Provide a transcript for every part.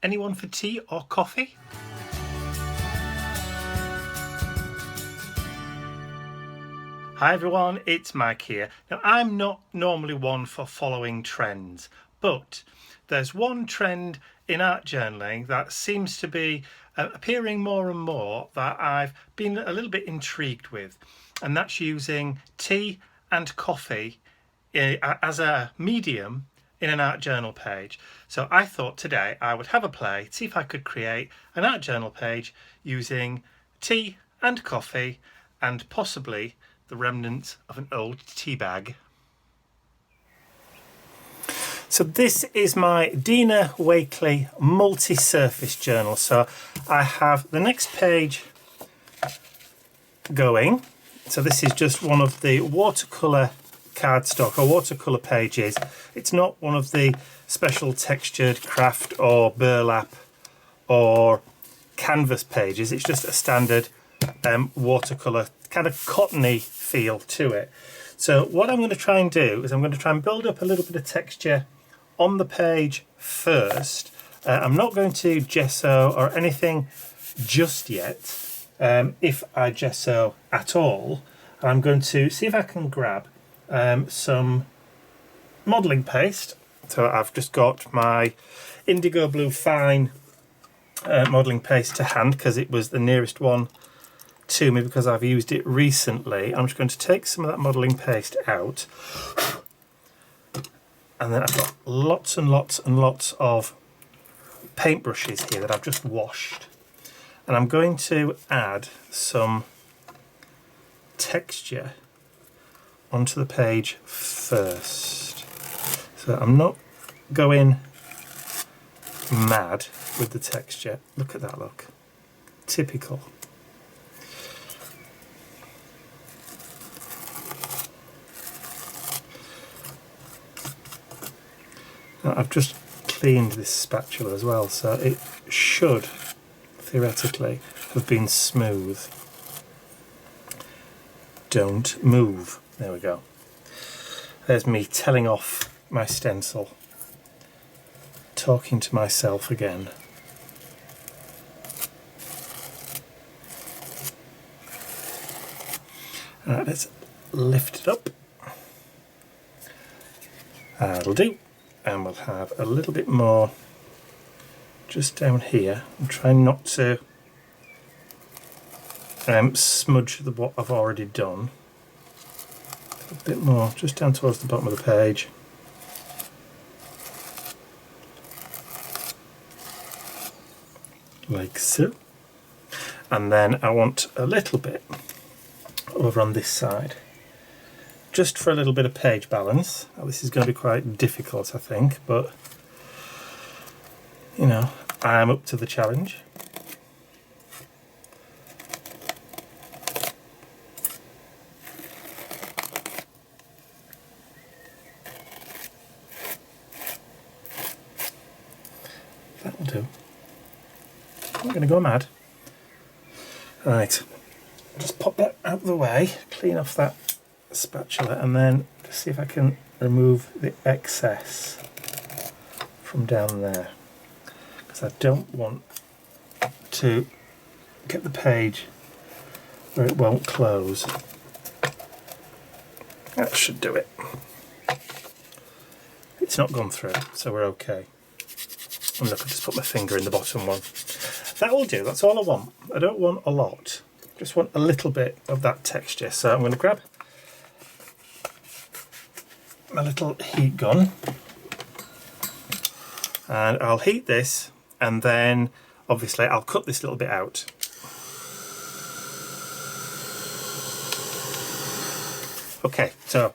Anyone for tea or coffee? Hi everyone, it's Mike here. Now I'm not normally one for following trends, but there's one trend in art journaling that seems to be appearing more and more that I've been a little bit intrigued with, and that's using tea and coffee as a medium in an art journal page. So I thought today I would have a play, see if I could create an art journal page using tea and coffee and possibly the remnants of an old tea bag. So this is my Dina Wakley multi-surface journal. So I have the next page going. So this is just one of the watercolour cardstock or watercolour pages. It's not one of the special textured craft or burlap or canvas pages. It's just a standard watercolour, kind of cottony feel to it. So what I'm going to try and do is I'm going to try and build up a little bit of texture on the page first. I'm not going to gesso or anything just yet, if I gesso at all. I'm going to see if I can grab some modelling paste. So I've just got my indigo blue fine modelling paste to hand because it was the nearest one to me because I've used it recently. I'm just going to take some of that modelling paste out, and then I've got lots and lots and lots of paintbrushes here that I've just washed, and I'm going to add some texture onto the page first. So I'm not going mad with the texture. Look at that, look. Typical. Now, I've just cleaned this spatula as well, so it should theoretically have been smooth. Don't move. There we go. There's me telling off my stencil, talking to myself again. Alright, let's lift it up. That'll do. And we'll have a little bit more just down here. I'm trying not to smudge what I've already done. A bit more just down towards the bottom of the page. Like so. And then I want a little bit over on this side, just for a little bit of page balance. Now, this is going to be quite difficult, I think, but you know, I'm up to the challenge. That'll do. I'm going to go mad. Right, just pop that out of the way, clean off that spatula, and then see if I can remove the excess from down there, because I don't want to get the page where it won't close. That should do it. It's not gone through, so we're okay. And look, I just put my finger in the bottom one. That will do, that's all I want. I don't want a lot, just want a little bit of that texture. So I'm going to grab my little heat gun and I'll heat this, and then obviously I'll cut this little bit out. Okay, so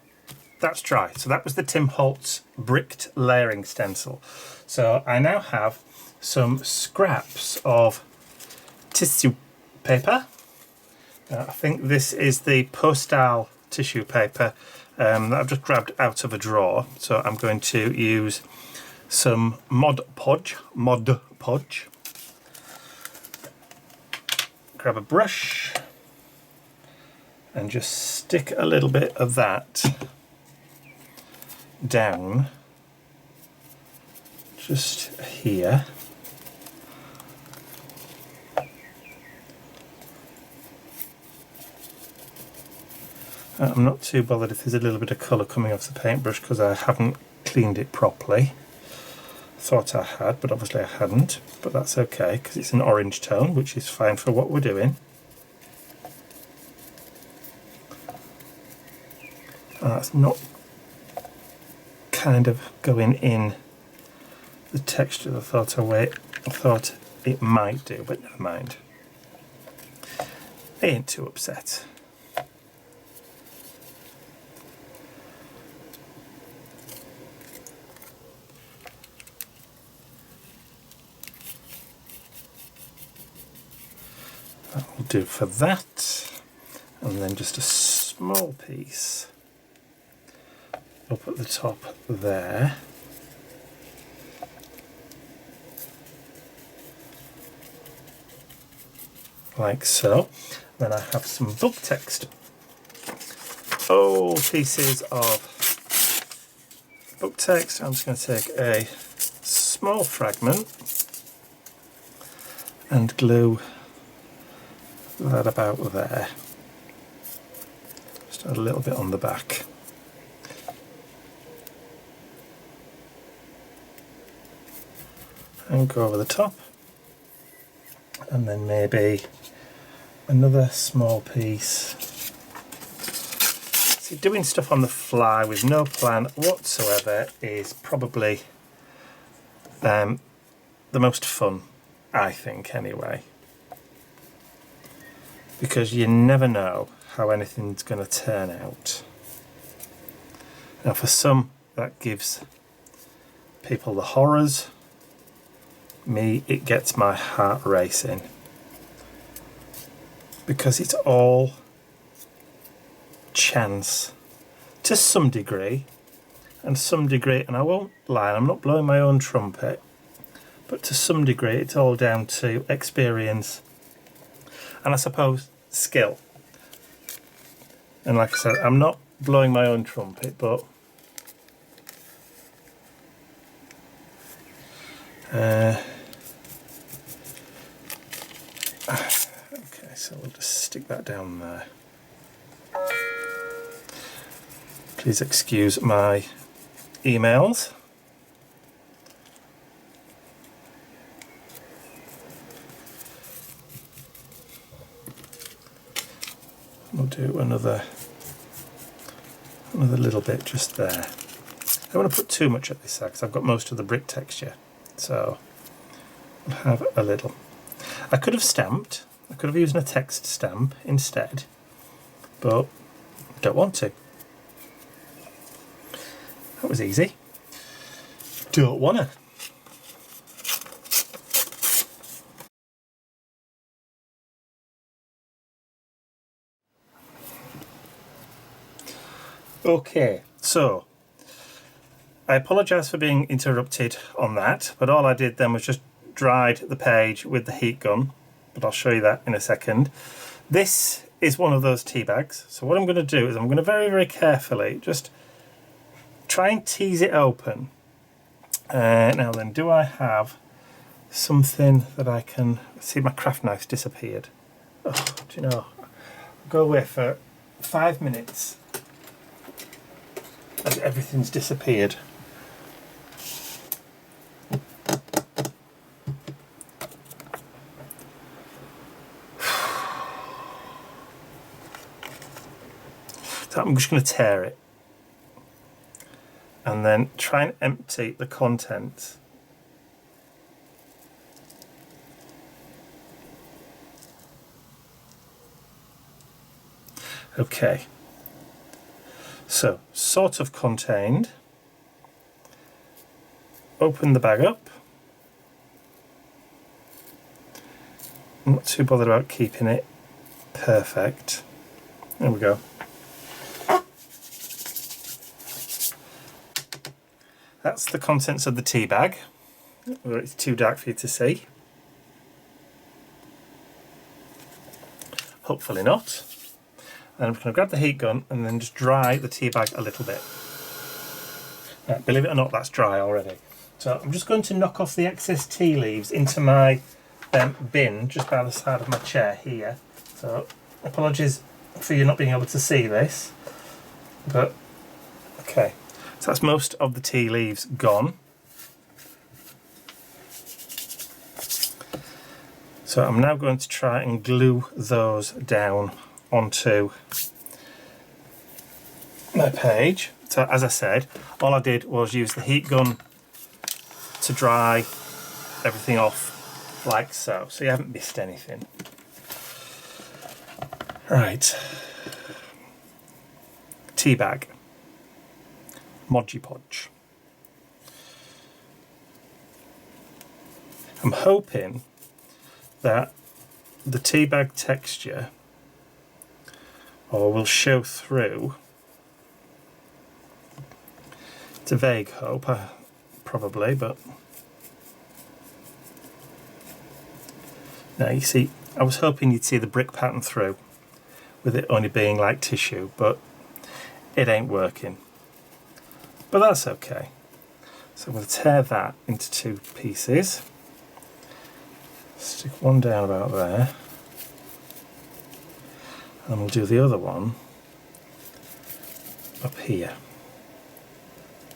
that's dry. So that was the Tim Holtz bricked layering stencil. So I now have some scraps of tissue paper. I think this is the Postal tissue paper that I've just grabbed out of a drawer. So I'm going to use some Mod Podge. Grab a brush and just stick a little bit of that down just here. I'm not too bothered if there's a little bit of colour coming off the paintbrush because I haven't cleaned it properly. Thought I had, but obviously I hadn't, but that's okay because it's an orange tone, which is fine for what we're doing. And that's not kind of going in the texture I thought it might do, but never mind. I ain't too upset. That will do for that, and then just a small piece up at the top there. Like so. Then I have some book text. Old pieces of book text. I'm just going to take a small fragment and glue that about there. Just add a little bit on the back. And go over the top. And then maybe another small piece. See, doing stuff on the fly with no plan whatsoever is probably the most fun, I think, anyway. Because you never know how anything's going to turn out. Now, for some, that gives people the horrors. Me, it gets my heart racing. Because it's all chance to some degree, and I won't lie, I'm not blowing my own trumpet, but to some degree it's all down to experience and I suppose skill. And like I said, I'm not blowing my own trumpet, but okay, so we'll just stick that down there. Please excuse my emails. We'll do another little bit just there. I don't want to put too much at this side because I've got most of the brick texture, so I'll have a little. I could have stamped. I could have used a text stamp instead, but don't want to. That was easy. Don't wanna. Okay, so I apologise for being interrupted on that, but all I did then was just dried the page with the heat gun, but I'll show you that in a second. This is one of those tea bags, so what I'm going to do is I'm going to very, very carefully just try and tease it open. Now then, do I have something that I can... See, my craft knife's disappeared. Oh, do you know, I'll go away for 5 minutes and everything's disappeared. So I'm just going to tear it and then try and empty the contents. Okay, so sort of contained. Open the bag up. I'm not too bothered about keeping it perfect. There we go. That's the contents of the tea bag, where it's too dark for you to see. Hopefully not. And I'm just going to grab the heat gun and then just dry the tea bag a little bit. Believe it or not, that's dry already. So I'm just going to knock off the excess tea leaves into my bin just by the side of my chair here. So apologies for you not being able to see this, but okay. So that's most of the tea leaves gone. So I'm now going to try and glue those down onto my page. So as I said, all I did was use the heat gun to dry everything off like so. So you haven't missed anything. Right. Tea bag. Modgy Podge. I'm hoping that the tea bag texture will show through. It's a vague hope, probably, but now you see, I was hoping you'd see the brick pattern through with it only being like tissue, but it ain't working. But that's okay. So I'm going to tear that into 2 pieces. Stick one down about there. And we'll do the other one up here.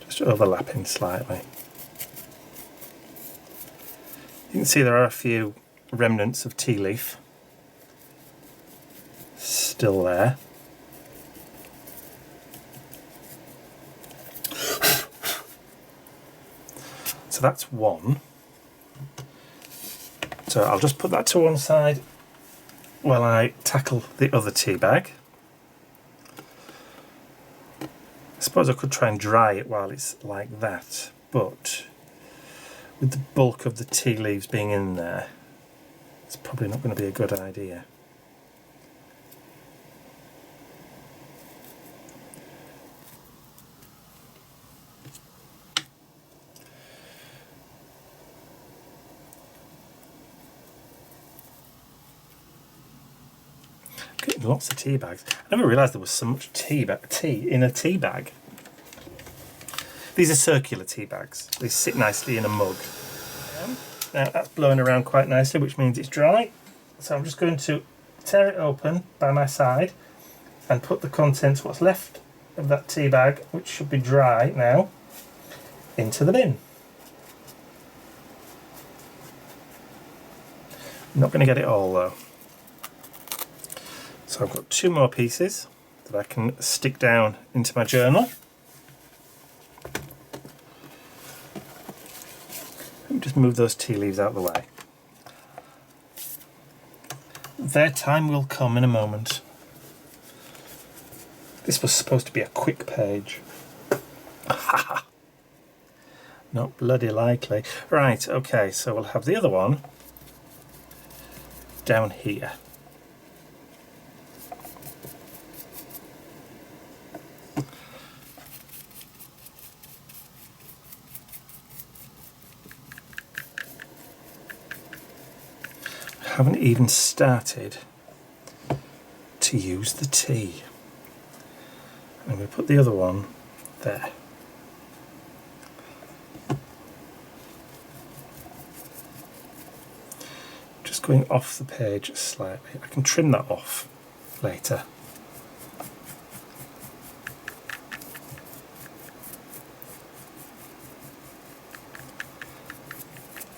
Just overlapping slightly. You can see there are a few remnants of tea leaf still there. So that's one. So I'll just put that to one side while I tackle the other tea bag. I suppose I could try and dry it while it's like that, but with the bulk of the tea leaves being in there, it's probably not going to be a good idea. Lots of tea bags. I never realised there was so much tea in a tea bag. These are circular tea bags. They sit nicely in a mug. Now that's blowing around quite nicely, which means it's dry. So I'm just going to tear it open by my side and put the contents, what's left of that tea bag, which should be dry now, into the bin. I'm not going to get it all though. So I've got 2 more pieces that I can stick down into my journal. Let me just move those tea leaves out of the way. Their time will come in a moment. This was supposed to be a quick page. Not bloody likely. Right, okay, so we'll have the other one down here. Haven't even started to use the tea. I'm going to put the other one there. Just going off the page slightly. I can trim that off later.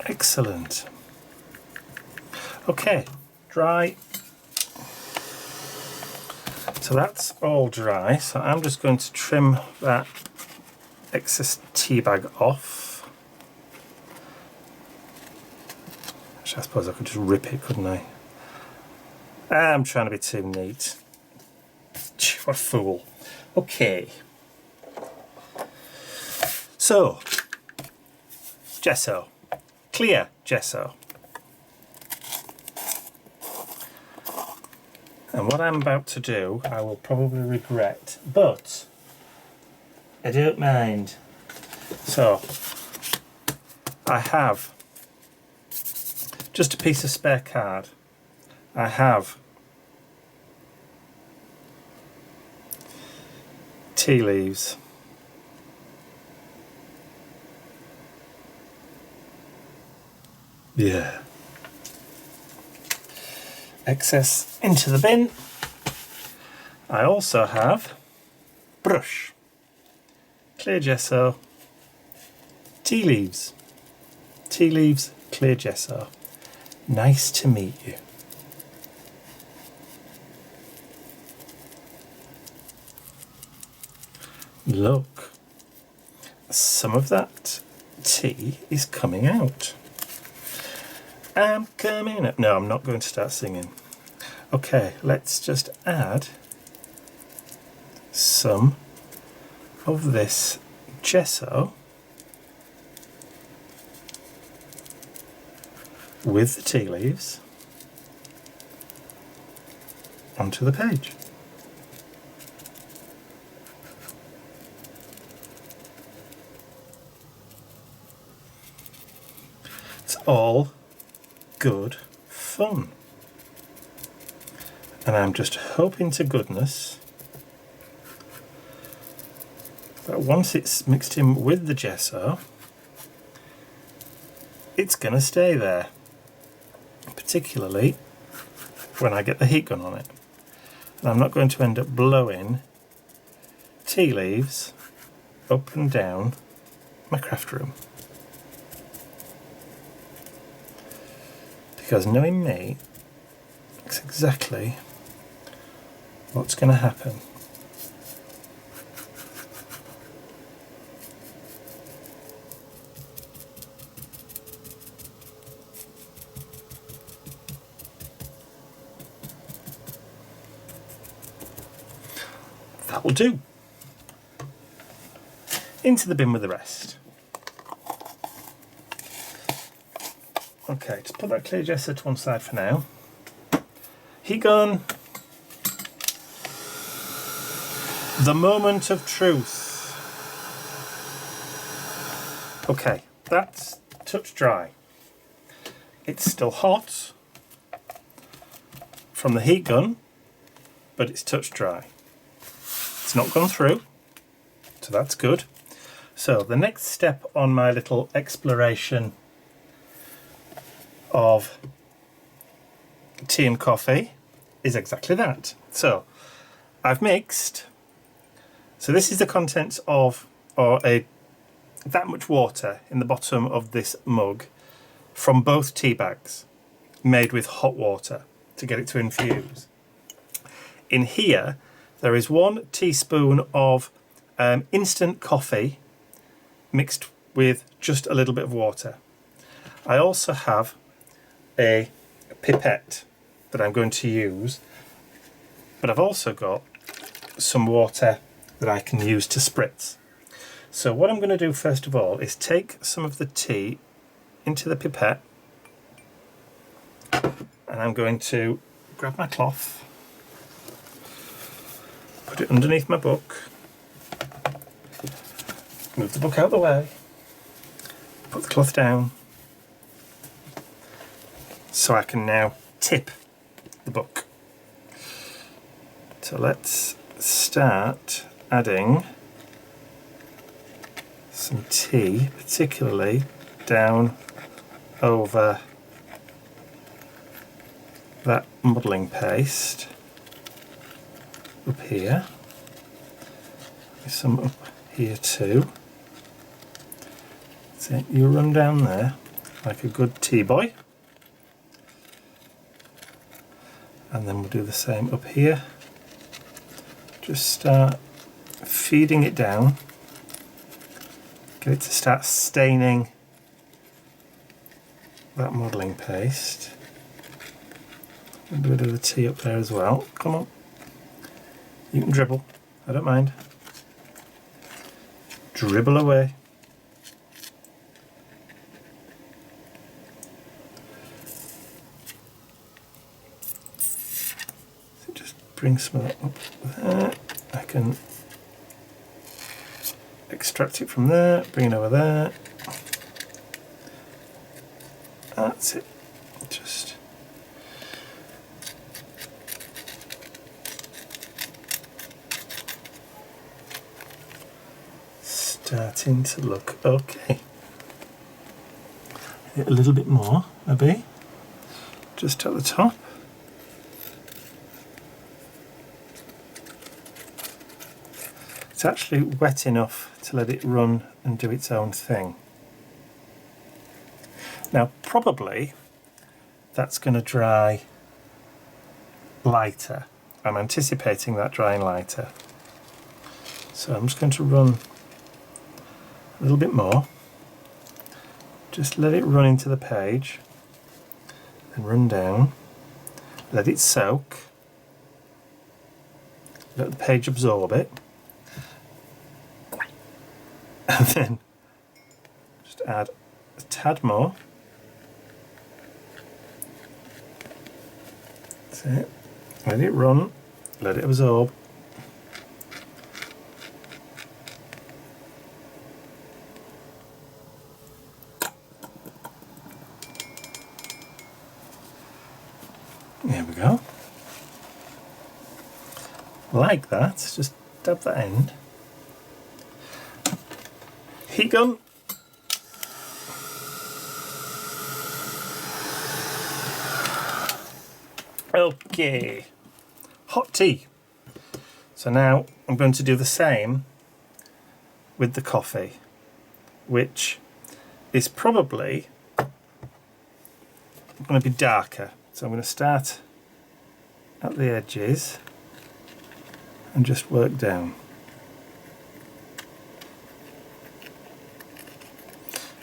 Excellent. Okay, dry. So that's all dry. So I'm just going to trim that excess tea bag off. Actually, I suppose I could just rip it, couldn't I? I'm trying to be too neat. What a fool. Okay. So, gesso. Clear gesso. And what I'm about to do, I will probably regret, but I don't mind. So, I have just a piece of spare card. I have tea leaves. Yeah. Excess into the bin. I also have brush, clear gesso, tea leaves, clear gesso. Nice to meet you. Look, some of that tea is coming out. I'm coming up. No, I'm not going to start singing. Okay, let's just add some of this gesso with the tea leaves onto the page. It's all good fun. And I'm just hoping to goodness that once it's mixed in with the gesso, it's going to stay there, particularly when I get the heat gun on it. And I'm not going to end up blowing tea leaves up and down my craft room. Because knowing me, that's exactly what's going to happen. That will do. Into the bin with the rest. Okay, just put that clear gesso to one side for now. Heat gun. The moment of truth. Okay, that's touch dry. It's still hot from the heat gun, but it's touch dry. It's not gone through, so that's good. So the next step on my little exploration of tea and coffee is exactly that. So I've mixed, so this is the contents of that much water in the bottom of this mug from both tea bags made with hot water to get it to infuse. In here there is 1 teaspoon of instant coffee mixed with just a little bit of water. I also have a pipette that I'm going to use, but I've also got some water that I can use to spritz. So what I'm going to do first of all is take some of the tea into the pipette, and I'm going to grab my cloth, put it underneath my book, move the book out of the way, put the cloth down, so I can now tip the book. So let's start adding some tea, particularly down over that modelling paste up here. There's some up here too. So you run down there like a good tea boy. And then we'll do the same up here. Just start feeding it down. Get it to start staining that modelling paste. A bit of the tea up there as well. Come on. You can dribble. I don't mind. Dribble away. Bring some of that up there. I can extract it from there, bring it over there. That's it. Just starting to look okay. A little bit more, maybe, just at the top. It's actually wet enough to let it run and do its own thing. Now probably that's going to dry lighter. I'm anticipating that drying lighter. So I'm just going to run a little bit more. Just let it run into the page and run down. Let it soak. Let the page absorb it. And then just add a tad more. That's it. Let it run. Let it absorb. There we go. Like that, just dab that end. Heat gun. Okay, hot tea. So now I'm going to do the same with the coffee, which is probably going to be darker. So I'm going to start at the edges and just work down.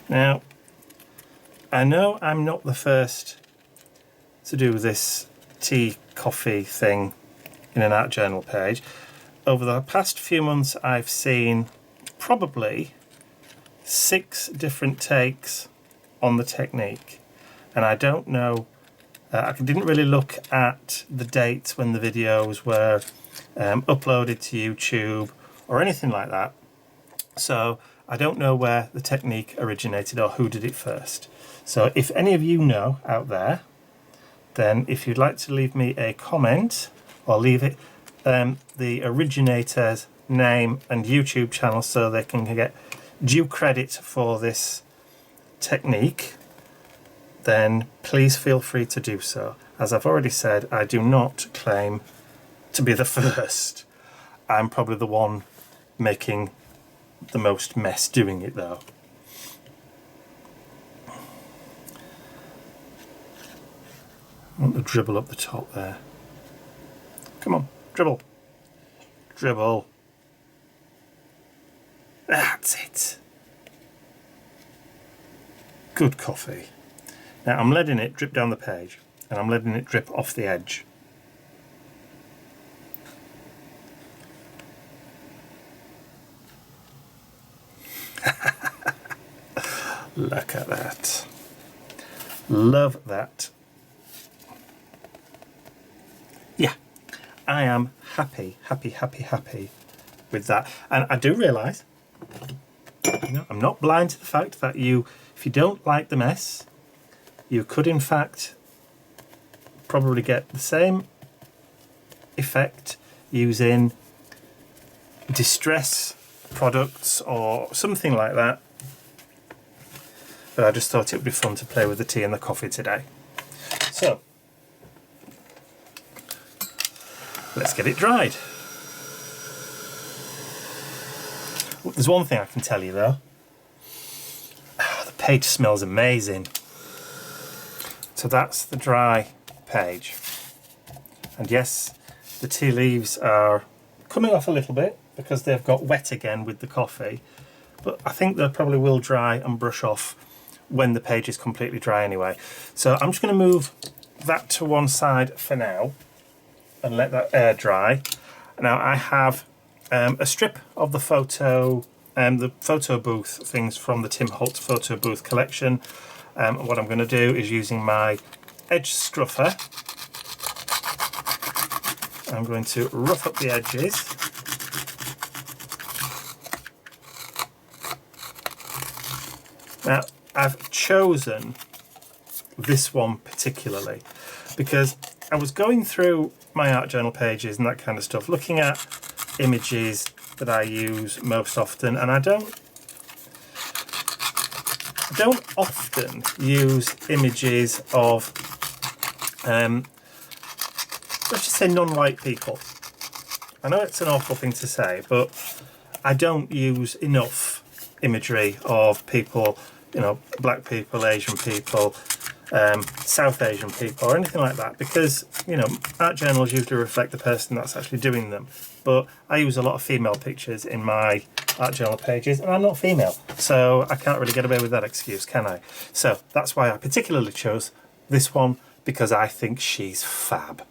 Now, I know I'm not the first to do this tea coffee thing in an art journal page. Over the past few months I've seen probably 6 different takes on the technique, and I don't know, I didn't really look at the dates when the videos were uploaded to YouTube or anything like that, so I don't know where the technique originated or who did it first. So if any of you know out there, then if you'd like to leave me a comment or leave it the originator's name and YouTube channel so they can get due credit for this technique, then please feel free to do so. As I've already said, I do not claim to be the first. I'm probably the one making the most mess doing it though. I want to dribble up the top there. Come on, dribble. Dribble. That's it. Good coffee. Now I'm letting it drip down the page and I'm letting it drip off the edge. Look at that. Love that. Yeah, I am happy with that. And I do realise, you know, I'm not blind to the fact that if you don't like the mess, you could in fact probably get the same effect using distress products or something like that. But I just thought it would be fun to play with the tea and the coffee today. So, let's get it dried. There's one thing I can tell you though. The page smells amazing. So that's the dry page. And yes, the tea leaves are coming off a little bit because they've got wet again with the coffee. But I think they probably will dry and brush off when the page is completely dry anyway. So I'm just going to move that to one side for now and let that air dry. Now I have a strip of the photo booth things from the Tim Holtz photo booth collection. What I'm going to do is, using my edge scruffer, I'm going to rough up the edges. Now I've chosen this one particularly because I was going through my art journal pages and that kind of stuff, looking at images that I use most often, and I don't often use images of let's just say non-white people. I know it's an awful thing to say, but I don't use enough imagery of people, you know, black people, Asian people, South Asian people, or anything like that, because, you know, art journals usually reflect the person that's actually doing them. But I use a lot of female pictures in my art journal pages, and I'm not female, so I can't really get away with that excuse, can I? So that's why I particularly chose this one, because I think she's fab.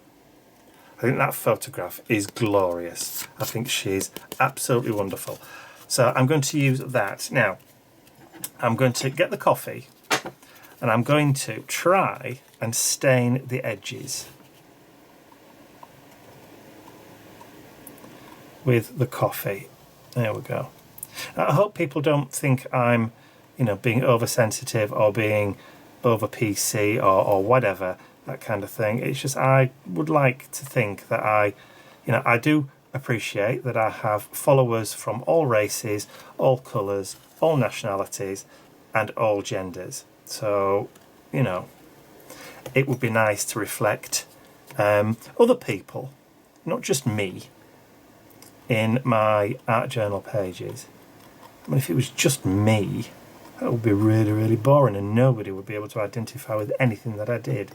I think that photograph is glorious. I think she's absolutely wonderful. So I'm going to use that. Now, I'm going to get the coffee, and I'm going to try and stain the edges with the coffee. There we go. Now, I hope people don't think I'm, you know, being oversensitive or being over PC or whatever, that kind of thing. It's just I would like to think that I do appreciate that I have followers from all races, all colours, all nationalities, and all genders. So, you know, it would be nice to reflect other people, not just me, in my art journal pages. I mean, if it was just me, that would be really, really boring, and nobody would be able to identify with anything that I did.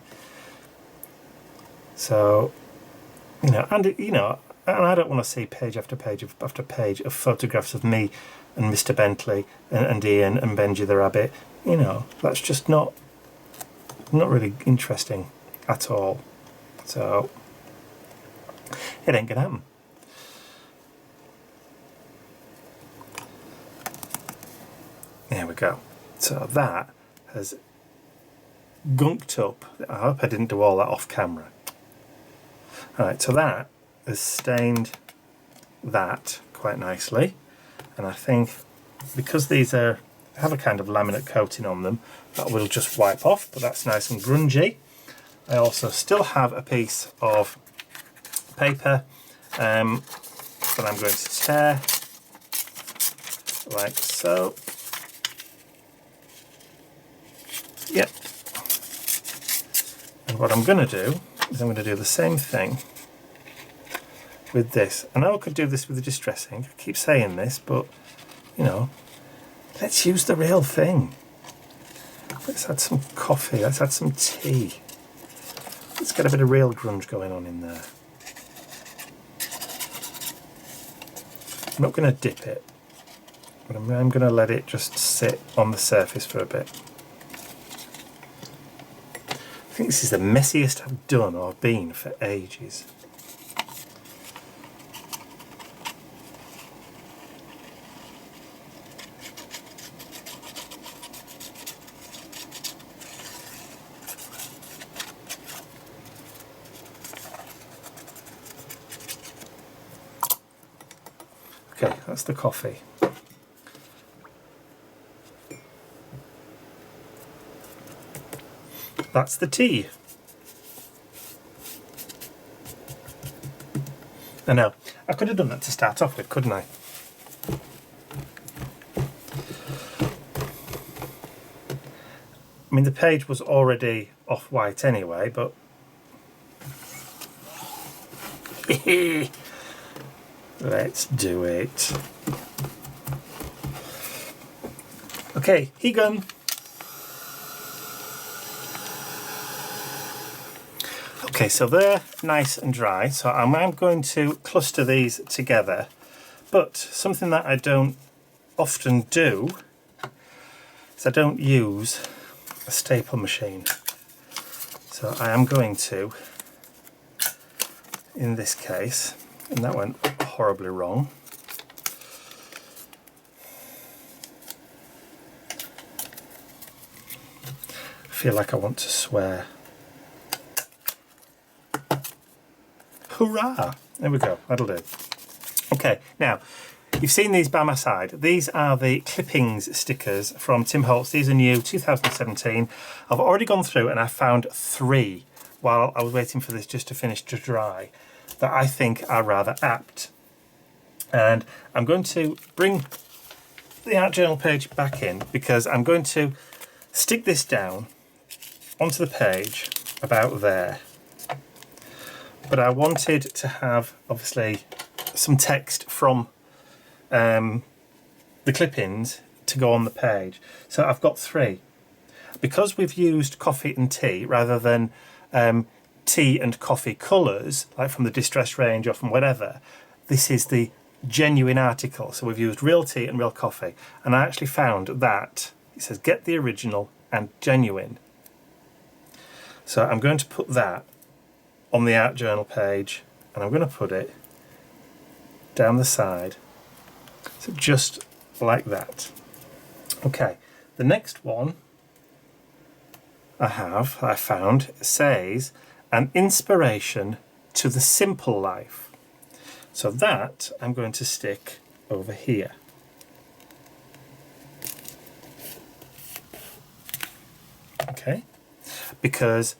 So, you know, and I don't want to see page after page after page of photographs of me and Mr. Bentley and Ian and Benji the rabbit. You know, that's just not really interesting at all. So it ain't gonna happen. There we go. So that has gunked up. I hope I didn't do all that off camera. Alright, so that has stained that quite nicely. And I think because these have a kind of laminate coating on them, that will just wipe off, but that's nice and grungy. I also still have a piece of paper that I'm going to tear, like so. Yep. And what I'm going to do is I'm going to do the same thing with this. I know I could do this with the distress ink. I keep saying this, but, you know, let's use the real thing. Let's add some coffee. Let's add some tea. Let's get a bit of real grunge going on in there. I'm not going to dip it, but I'm going to let it just sit on the surface for a bit. I think this is the messiest I've done or been for ages. Okay, that's the coffee. That's the tea. I know, I could have done that to start off with, couldn't I? I mean, the page was already off-white anyway, but... Let's do it. Okay, he gone. Okay, so they're nice and dry, so I'm going to cluster these together, but something that I don't often do is I don't use a staple machine. So I am going to, in this case, and that went horribly wrong, I feel like I want to swear. Hurrah! There we go, that'll do. Okay, now, you've seen these by my side. These are the clippings stickers from Tim Holtz. These are new, 2017. I've already gone through and I found 3 while I was waiting for this just to finish to dry that I think are rather apt. And I'm going to bring the art journal page back in because I'm going to stick this down onto the page about there. But I wanted to have, obviously, some text from the clip-ins to go on the page. So I've got 3. Because we've used coffee and tea rather than tea and coffee colours, like from the Distress range or from whatever, this is the genuine article. So we've used real tea and real coffee. And I actually found that it says get the original and genuine. So I'm going to put that on the art journal page, and I'm going to put it down the side. So just like that. Okay, the next one I found says an inspiration to the simple life. So that I'm going to stick over here. Okay, because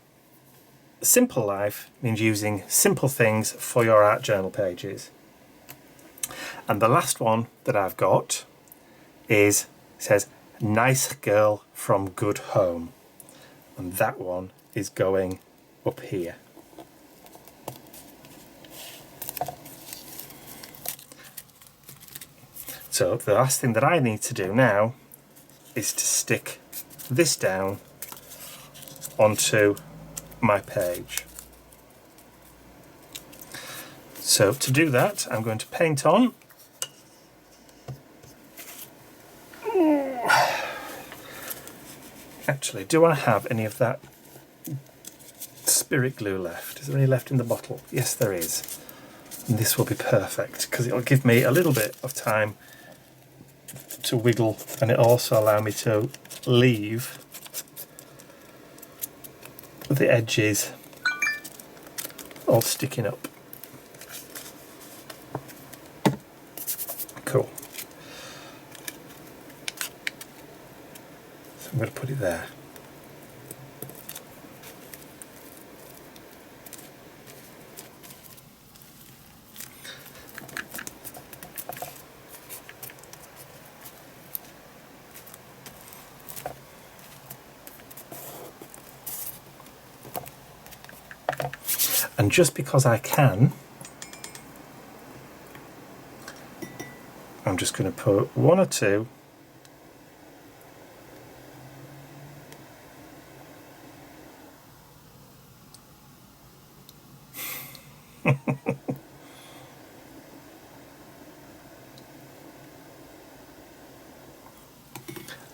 simple life means using simple things for your art journal pages. And the last one that I've got says nice girl from good home, and that one is going up here. So the last thing that I need to do now is to stick this down onto my page. So to do that, I'm going to paint on. Actually, do I have any of that spirit glue left? Is there any left in the bottle? Yes, there is. And this will be perfect because it'll give me a little bit of time to wiggle, and it'll also allow me to leave the edges all sticking up. Cool. So I'm going to put it there. And just because I can, I'm just going to put 1 or 2 and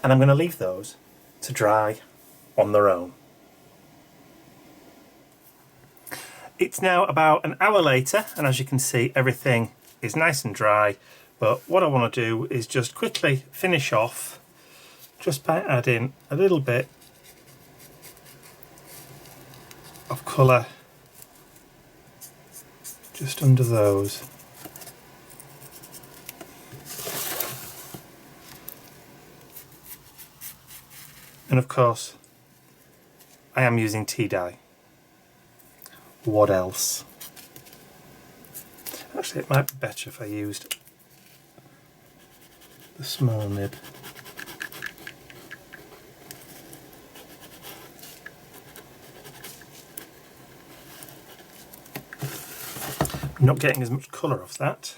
I'm going to leave those to dry on their own. It's now about an hour later, and as you can see, everything is nice and dry. But what I want to do is just quickly finish off just by adding a little bit of colour just under those. And of course, I am using tea dye. What else? Actually, it might be better if I used the small nib. I'm not getting as much colour off that.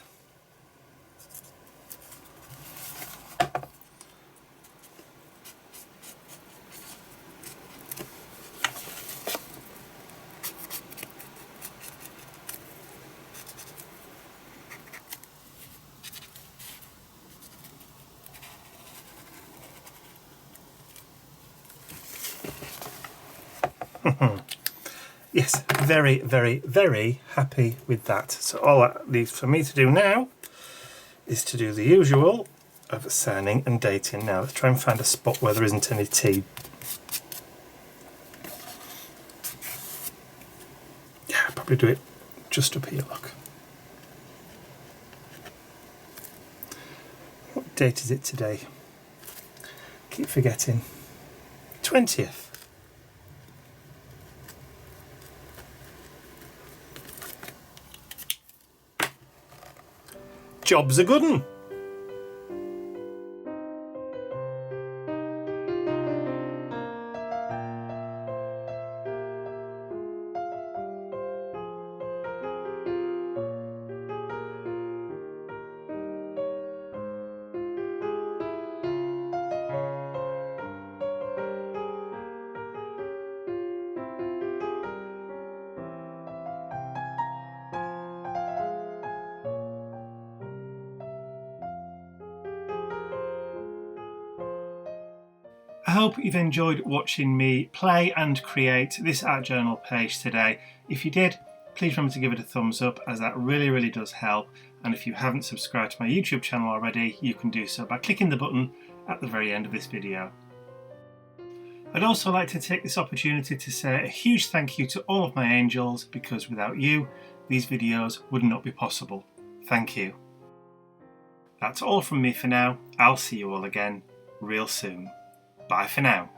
Yes, very, very, very happy with that. So all that leaves for me to do now is to do the usual of signing and dating. Now let's try and find a spot where there isn't any tea. Yeah, I'll probably do it just up here, look. What date is it today? Keep forgetting. 20th. Job's a good un. hope you've enjoyed watching me play and create this art journal page today. If you did, please remember to give it a thumbs up, as that really does help. And if you haven't subscribed to my YouTube channel already, you can do so by clicking the button at the very end of this video. I'd also like to take this opportunity to say a huge thank you to all of my angels, because without you, these videos would not be possible. Thank you. That's all from me for now. I'll see you all again real soon. Bye for now.